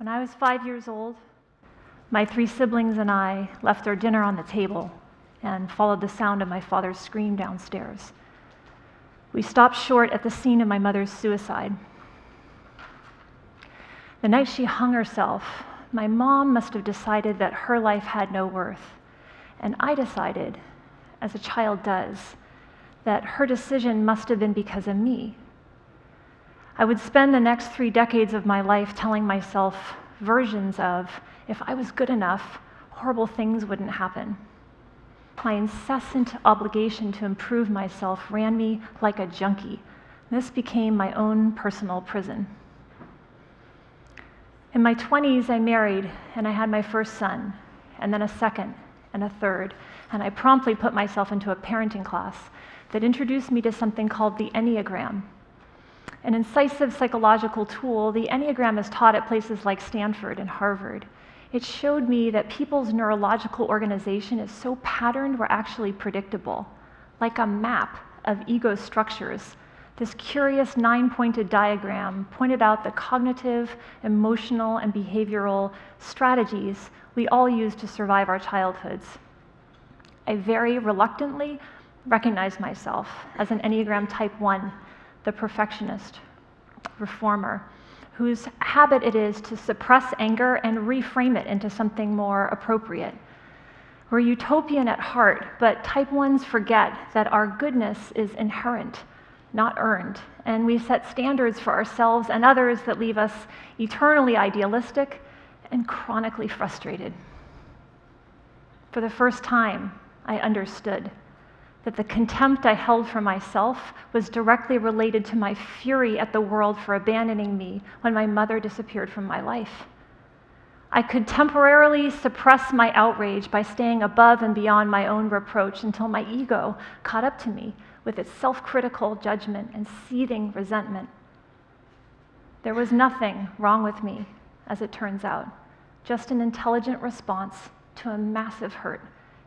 When I was 5 years old, my 3 siblings and I left our dinner on the table and followed the sound of my father's scream downstairs. We stopped short at the scene of my mother's suicide. The night she hung herself, my mom must have decided that her life had no worth, and I decided, as a child does, that her decision must have been because of me. I would spend the next 3 decades of my life telling myself versions of, if I was good enough, horrible things wouldn't happen. My incessant obligation to improve myself ran me like a junkie. This became my own personal prison. In my 20s, I married, and I had my first son, and then a second, and a third, and I promptly put myself into a parenting class that introduced me to something called the Enneagram. An incisive psychological tool, the Enneagram is taught at places like Stanford and Harvard. It showed me that people's neurological organization is so patterned we're actually predictable, like a map of ego structures. This curious 9-pointed diagram pointed out the cognitive, emotional, and behavioral strategies we all use to survive our childhoods. I very reluctantly recognized myself as an Enneagram Type 1, the perfectionist, reformer, whose habit it is to suppress anger and reframe it into something more appropriate. We're utopian at heart, but Type 1s forget that our goodness is inherent, not earned, and we set standards for ourselves and others that leave us eternally idealistic and chronically frustrated. For the first time, I understood that the contempt I held for myself was directly related to my fury at the world for abandoning me when my mother disappeared from my life. I could temporarily suppress my outrage by staying above and beyond my own reproach until my ego caught up to me with its self-critical judgment and seething resentment. There was nothing wrong with me, as it turns out, just an intelligent response to a massive hurt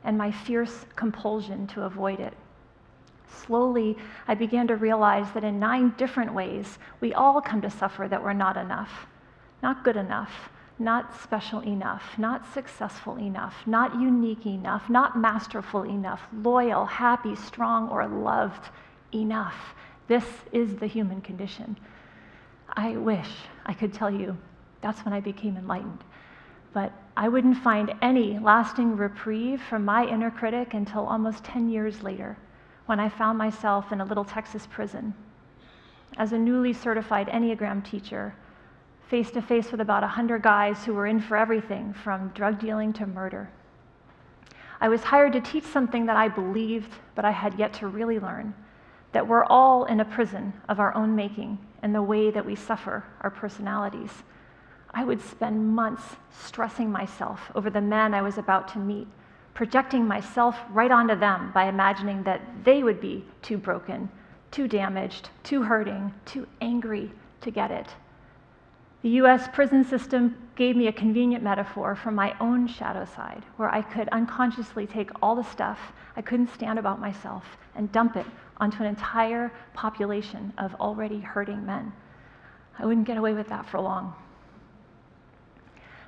and my fierce compulsion to avoid it. Slowly, I began to realize that in 9 different ways, we all come to suffer that we're not enough, not good enough, not special enough, not successful enough, not unique enough, not masterful enough, loyal, happy, strong, or loved enough. This is the human condition. I wish I could tell you that's when I became enlightened. But I wouldn't find any lasting reprieve from my inner critic until almost 10 years later, when I found myself in a little Texas prison. As a newly certified Enneagram teacher, face to face with about 100 guys who were in for everything from drug dealing to murder. I was hired to teach something that I believed, but I had yet to really learn, that we're all in a prison of our own making in the way that we suffer our personalities. I would spend months stressing myself over the men I was about to meet, projecting myself right onto them by imagining that they would be too broken, too damaged, too hurting, too angry to get it. The US prison system gave me a convenient metaphor for my own shadow side, where I could unconsciously take all the stuff I couldn't stand about myself and dump it onto an entire population of already hurting men. I wouldn't get away with that for long.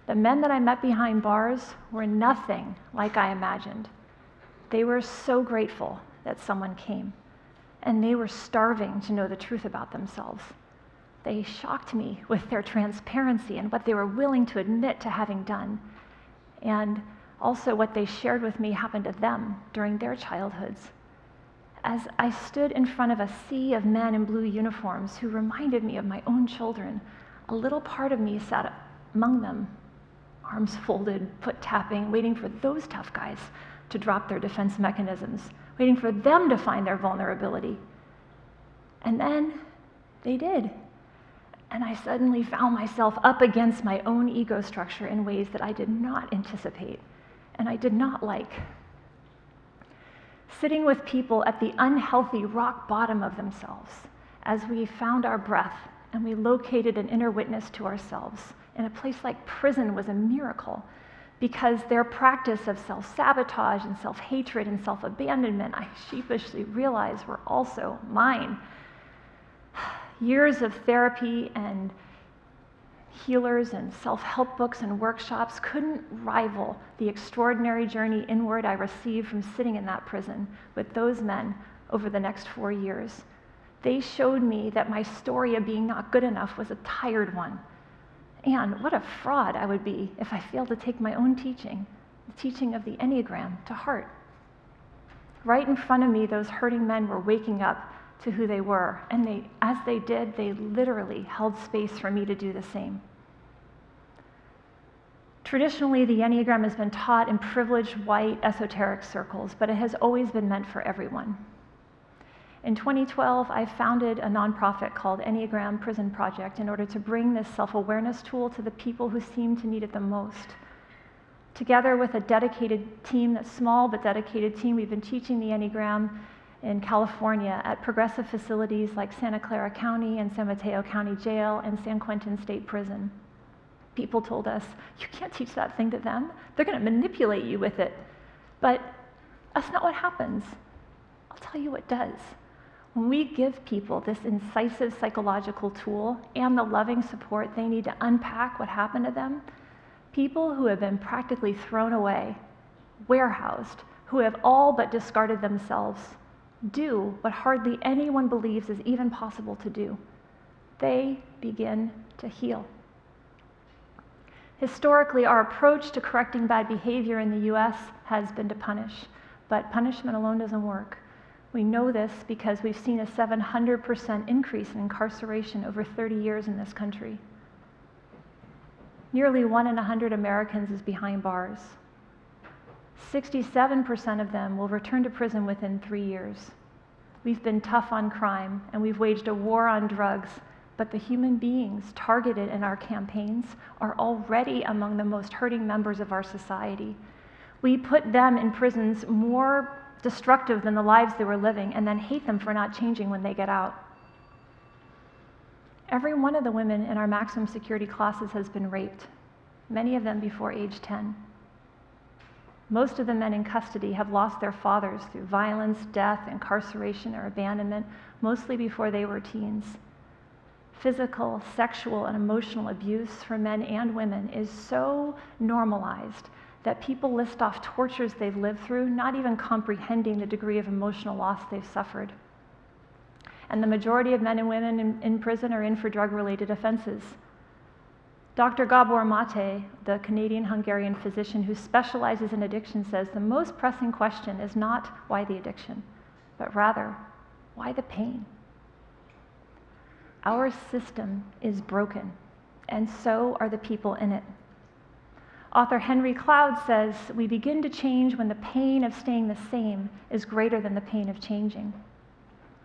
The men that I met behind bars were nothing like I imagined. They were so grateful that someone came, and they were starving to know the truth about themselves. They shocked me with their transparency and what they were willing to admit to having done, and also what they shared with me happened to them during their childhoods. As I stood in front of a sea of men in blue uniforms who reminded me of my own children, a little part of me sat among them, arms folded, foot tapping, waiting for those tough guys to drop their defense mechanisms, waiting for them to find their vulnerability. And then they did. And I suddenly found myself up against my own ego structure in ways that I did not anticipate and I did not like. Sitting with people at the unhealthy rock bottom of themselves as we found our breath and we located an inner witness to ourselves in a place like prison was a miracle, because their practice of self-sabotage and self-hatred and self-abandonment, I sheepishly realized, were also mine. Years of therapy and healers and self-help books and workshops couldn't rival the extraordinary journey inward I received from sitting in that prison with those men over the next 4 years. They showed me that my story of being not good enough was a tired one. And what a fraud I would be if I failed to take my own teaching, the teaching of the Enneagram, to heart. Right in front of me, those hurting men were waking up to who they were, and as they did, they literally held space for me to do the same. Traditionally, the Enneagram has been taught in privileged white esoteric circles, but it has always been meant for everyone. In 2012, I founded a nonprofit called Enneagram Prison Project in order to bring this self-awareness tool to the people who seem to need it the most. Together with a dedicated team, a small but dedicated team, we've been teaching the Enneagram in California at progressive facilities like Santa Clara County and San Mateo County Jail and San Quentin State Prison. People told us, you can't teach that thing to them. They're going to manipulate you with it. But that's not what happens. I'll tell you what does. When we give people this incisive psychological tool and the loving support they need to unpack what happened to them, people who have been practically thrown away, warehoused, who have all but discarded themselves, do what hardly anyone believes is even possible to do. They begin to heal. Historically, our approach to correcting bad behavior in the US has been to punish, but punishment alone doesn't work. We know this because we've seen a 700% increase in incarceration over 30 years in this country. Nearly 1 in 100 Americans is behind bars. 67% of them will return to prison within 3 years. We've been tough on crime, and we've waged a war on drugs, but the human beings targeted in our campaigns are already among the most hurting members of our society. We put them in prisons more destructive than the lives they were living, and then hate them for not changing when they get out. Every one of the women in our maximum security classes has been raped, many of them before age 10. Most of the men in custody have lost their fathers through violence, death, incarceration, or abandonment, mostly before they were teens. Physical, sexual, and emotional abuse for men and women is so normalized that people list off tortures they've lived through, not even comprehending the degree of emotional loss they've suffered. And the majority of men and women in prison are in for drug-related offenses. Dr. Gabor Mate, the Canadian-Hungarian physician who specializes in addiction, says the most pressing question is not why the addiction, but rather, why the pain? Our system is broken, and so are the people in it. Author Henry Cloud says, we begin to change when the pain of staying the same is greater than the pain of changing.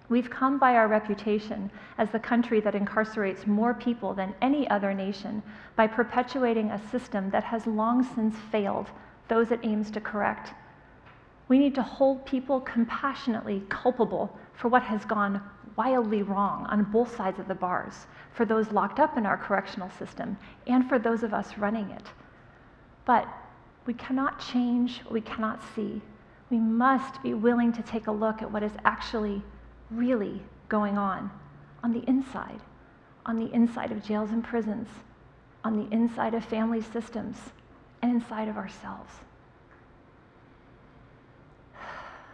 We've come by our reputation as the country that incarcerates more people than any other nation by perpetuating a system that has long since failed those it aims to correct. We need to hold people compassionately culpable for what has gone wildly wrong on both sides of the bars, for those locked up in our correctional system and for those of us running it. But we cannot change what we cannot see. We must be willing to take a look at what is actually really going on the inside of jails and prisons, on the inside of family systems, and inside of ourselves.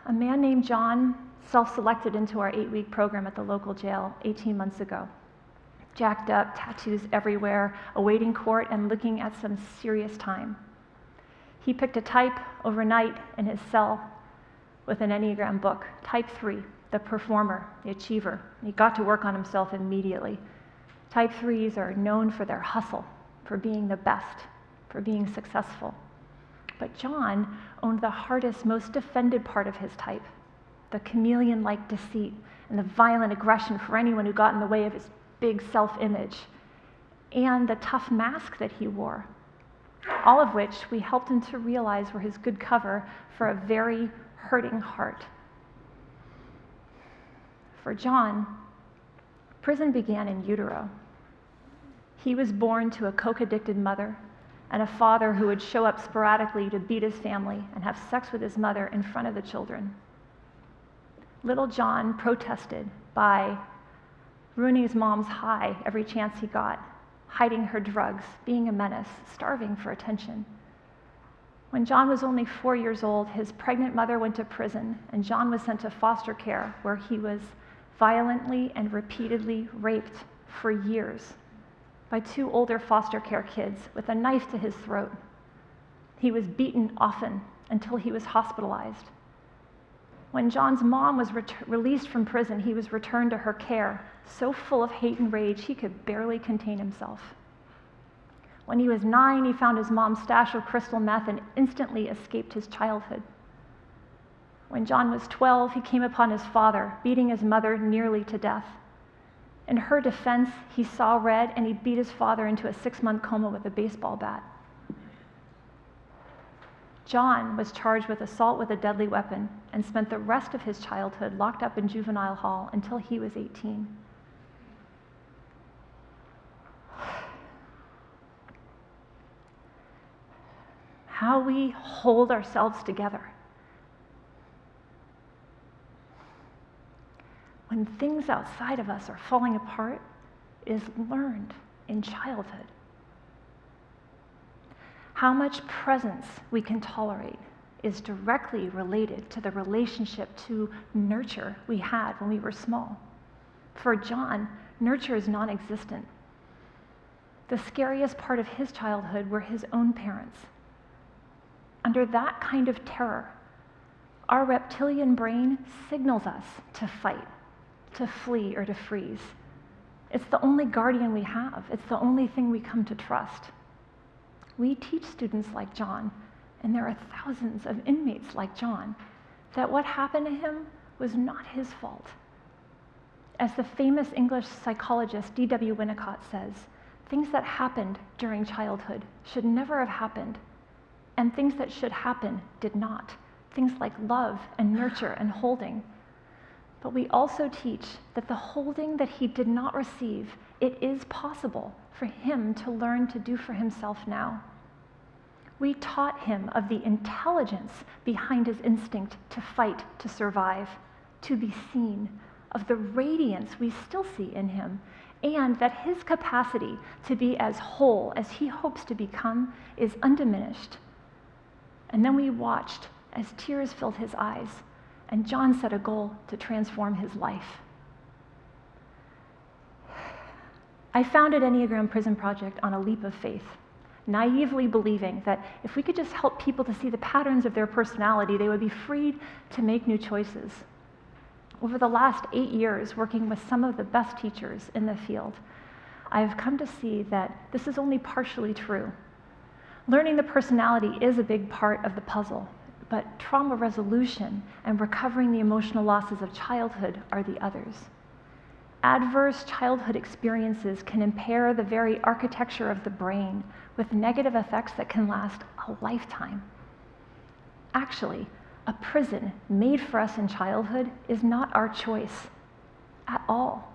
A man named John self-selected into our 8-week program at the local jail 18 months ago. Jacked up, tattoos everywhere, awaiting court and looking at some serious time. He picked a type overnight in his cell with an Enneagram book, type 3, the performer, the achiever. He got to work on himself immediately. Type 3s are known for their hustle, for being the best, for being successful. But John owned the hardest, most defended part of his type, the chameleon-like deceit and the violent aggression for anyone who got in the way of his big self-image, and the tough mask that he wore, all of which we helped him to realize were his good cover for a very hurting heart. For John, prison began in utero. He was born to a coke-addicted mother and a father who would show up sporadically to beat his family and have sex with his mother in front of the children. Little John protested by ruining his mom's high every chance he got, hiding her drugs, being a menace, starving for attention. When John was only 4 years old, his pregnant mother went to prison, and John was sent to foster care, where he was violently and repeatedly raped for years by 2 older foster care kids with a knife to his throat. He was beaten often until he was hospitalized. When John's mom was released from prison, he was returned to her care, so full of hate and rage he could barely contain himself. When he was 9, he found his mom's stash of crystal meth and instantly escaped his childhood. When John was 12, he came upon his father, beating his mother nearly to death. In her defense, he saw red and he beat his father into a 6-month coma with a baseball bat. John was charged with assault with a deadly weapon and spent the rest of his childhood locked up in juvenile hall until he was 18. How we hold ourselves together when things outside of us are falling apart is learned in childhood. How much presence we can tolerate is directly related to the relationship to nurture we had when we were small. For John, nurture is non-existent. The scariest part of his childhood were his own parents. Under that kind of terror, our reptilian brain signals us to fight, to flee, or to freeze. It's the only guardian we have. It's the only thing we come to trust. We teach students like John, and there are thousands of inmates like John, that what happened to him was not his fault. As the famous English psychologist D.W. Winnicott says, things that happened during childhood should never have happened, and things that should happen did not. Things like love and nurture and holding. But we also teach that the holding that he did not receive, it is possible for him to learn to do for himself now. We taught him of the intelligence behind his instinct to fight, to survive, to be seen, of the radiance we still see in him, and that his capacity to be as whole as he hopes to become is undiminished. And then we watched as tears filled his eyes, and John set a goal to transform his life. I founded Enneagram Prison Project on a leap of faith, naively believing that if we could just help people to see the patterns of their personality, they would be freed to make new choices. Over the last 8 years, working with some of the best teachers in the field, I have come to see that this is only partially true. Learning the personality is a big part of the puzzle, but trauma resolution and recovering the emotional losses of childhood are the others. Adverse childhood experiences can impair the very architecture of the brain with negative effects that can last a lifetime. Actually, a prison made for us in childhood is not our choice at all.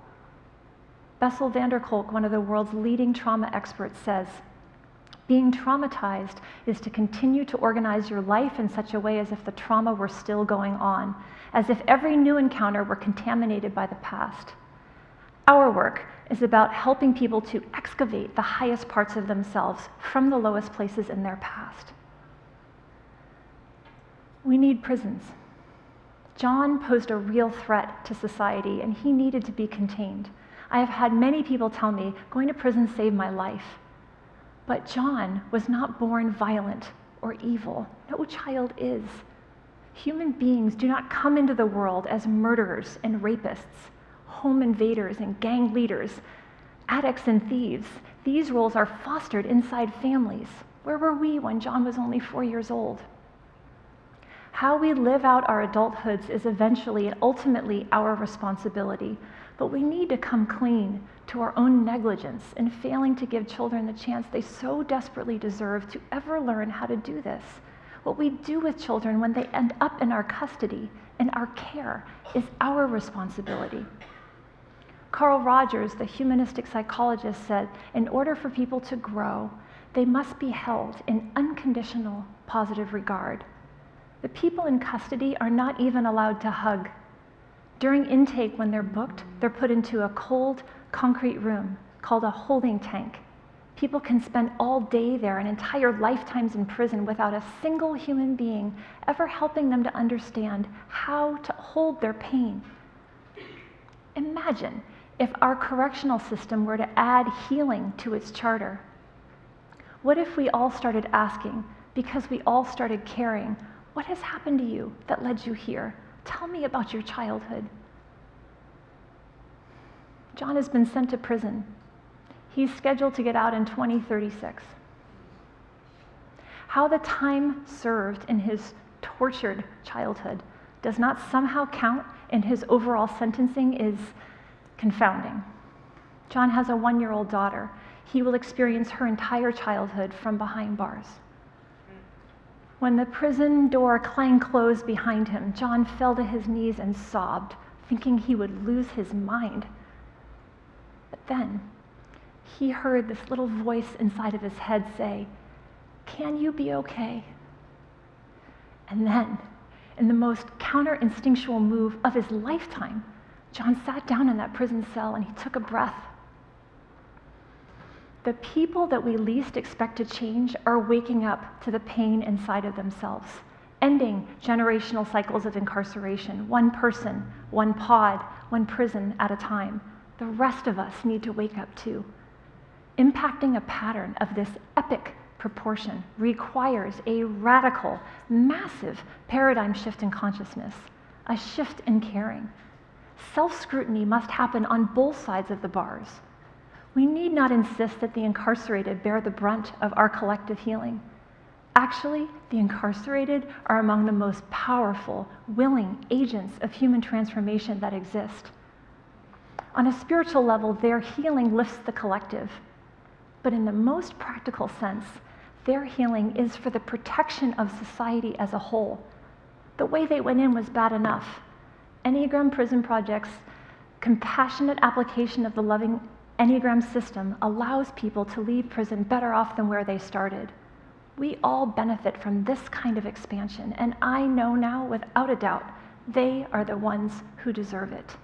Bessel van der Kolk, one of the world's leading trauma experts, says, being traumatized is to continue to organize your life in such a way as if the trauma were still going on, as if every new encounter were contaminated by the past. Our work is about helping people to excavate the highest parts of themselves from the lowest places in their past. We need prisons. John posed a real threat to society, and he needed to be contained. I have had many people tell me, going to prison saved my life. But John was not born violent or evil. No child is. Human beings do not come into the world as murderers and rapists, home invaders and gang leaders, addicts and thieves. These roles are fostered inside families. Where were we when John was only 4 years old? How we live out our adulthoods is eventually and ultimately our responsibility, but we need to come clean to our own negligence in failing to give children the chance they so desperately deserve to ever learn how to do this. What we do with children when they end up in our custody, in our care, is our responsibility. Carl Rogers, the humanistic psychologist, said, in order for people to grow, they must be held in unconditional positive regard. The people in custody are not even allowed to hug. During intake, when they're booked, they're put into a cold, concrete room called a holding tank. People can spend all day there and entire lifetimes in prison without a single human being ever helping them to understand how to hold their pain. Imagine if our correctional system were to add healing to its charter. What if we all started asking, because we all started caring, what has happened to you that led you here? Tell me about your childhood. John has been sent to prison. He's scheduled to get out in 2036. How the time served in his tortured childhood does not somehow count in his overall sentencing is confounding. John has a 1-year-old daughter. He will experience her entire childhood from behind bars. When the prison door clanged closed behind him, John fell to his knees and sobbed, thinking he would lose his mind. But then he heard this little voice inside of his head say, "Can you be okay?" And then, in the most counter-instinctual move of his lifetime, John sat down in that prison cell and he took a breath. The people that we least expect to change are waking up to the pain inside of themselves, ending generational cycles of incarceration, one person, one pod, one prison at a time. The rest of us need to wake up too. Impacting a pattern of this epic proportion requires a radical, massive paradigm shift in consciousness, a shift in caring. Self-scrutiny must happen on both sides of the bars. We need not insist that the incarcerated bear the brunt of our collective healing. Actually, the incarcerated are among the most powerful, willing agents of human transformation that exist. On a spiritual level, their healing lifts the collective. But in the most practical sense, their healing is for the protection of society as a whole. The way they went in was bad enough. Enneagram Prison Project's compassionate application of the loving Enneagram system allows people to leave prison better off than where they started. We all benefit from this kind of expansion, and I know now without a doubt they are the ones who deserve it.